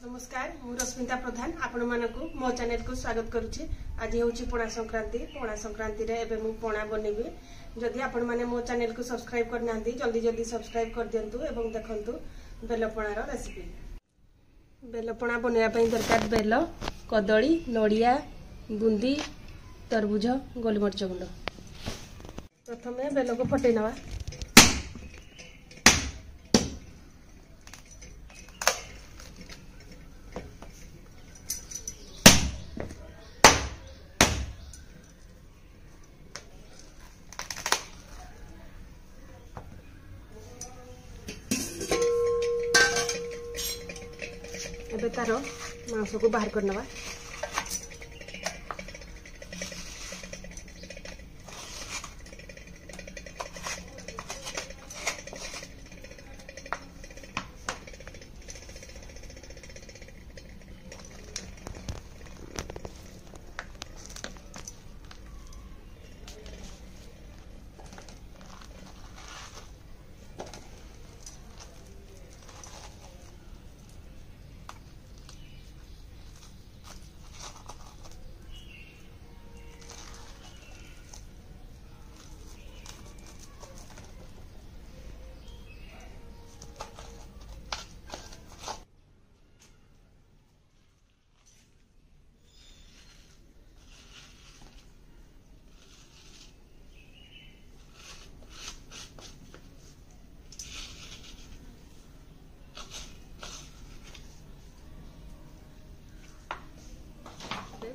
नमस्कार मु रश्मिता प्रधान आपण मानकु मो चैनल को स्वागत करुछि। आज होछि पणा संक्रांति रे एबे मु पणा बनेबी। जदि आपण माने मो चैनल को सब्सक्राइब करनांती जल्दी जल्दी सब्सक्राइब कर दियंतु एवं देखंतु बेलपणा रो रेसिपी। बेलपणा बनेया पई दरकार बेल, कदली, नडिया, बुंदी, तरबुज, गोलमरिच गुंड। प्रथमे बेल को फटै नवा। एबे तारो मांस को बाहर करनवा।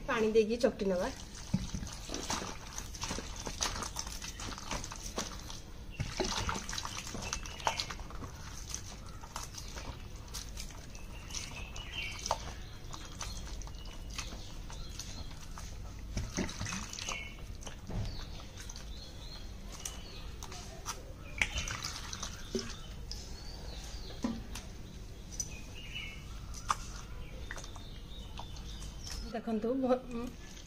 पानी देगी चकटी नवा। देखंतु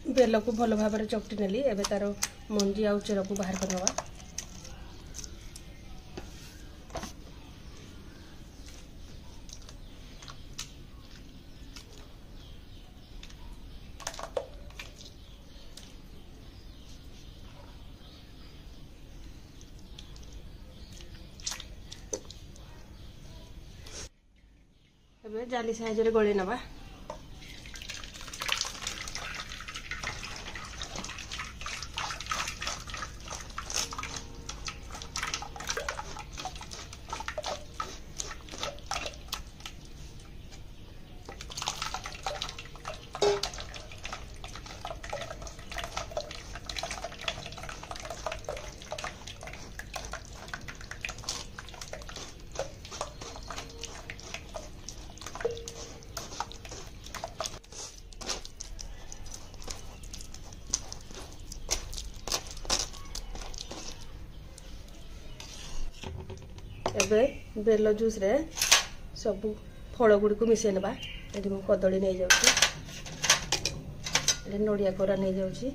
बेल को भल भाव चकटी नेली। एबे तार मंजी आ चेर को बाहर करनवा। एबे जाली साइज रे गळे नवा। एबे बेल जूस रे सब फल गुड़ी को मिसई नबा। एठी मु कदली नै जाउची, एठी नडिया कोरा नै जाउची,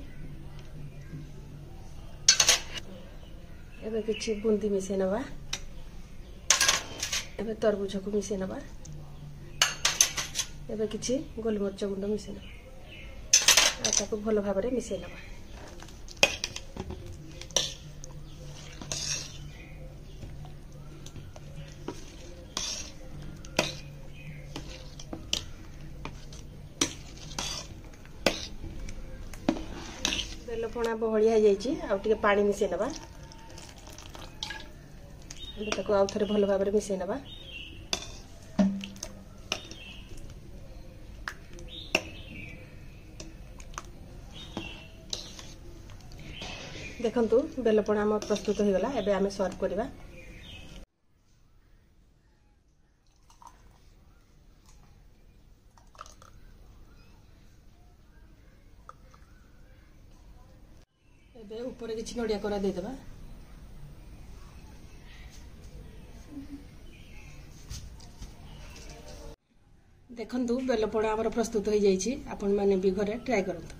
एबे किछि बुंदी मिसई नबा। एबे तरबुज को मिसई नबा। एबे किछि गोलमरिच गुंड मिसई नबा। आ ताको भलो भाबरे मिसई नबा। बेलपणा बहलिया हो जाइए। आउ टिके पानी मिसई नबा। ताको आउ थरे भल भाबरे मिसई नबा। देखंतु बेलपणा हम प्रस्तुत हो गला। एबे आमे सर्व करबा। एबे ऊपर किछि नडिया कोरा दे देबा। देखंतु बेलपणा हमर प्रस्तुत हो जाइछि। आपण माने भी घरे ट्राई करंतु।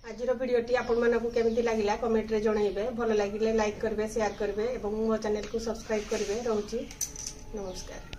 आज भिडियोटी आपण मानकु केमिति लागिला कमेंट रे जणाइबे। भलो लागिले लाइक करबे, शेयर करबे एवं मो चैनल को सब्सक्राइब करबे। रहउछि नमस्कार।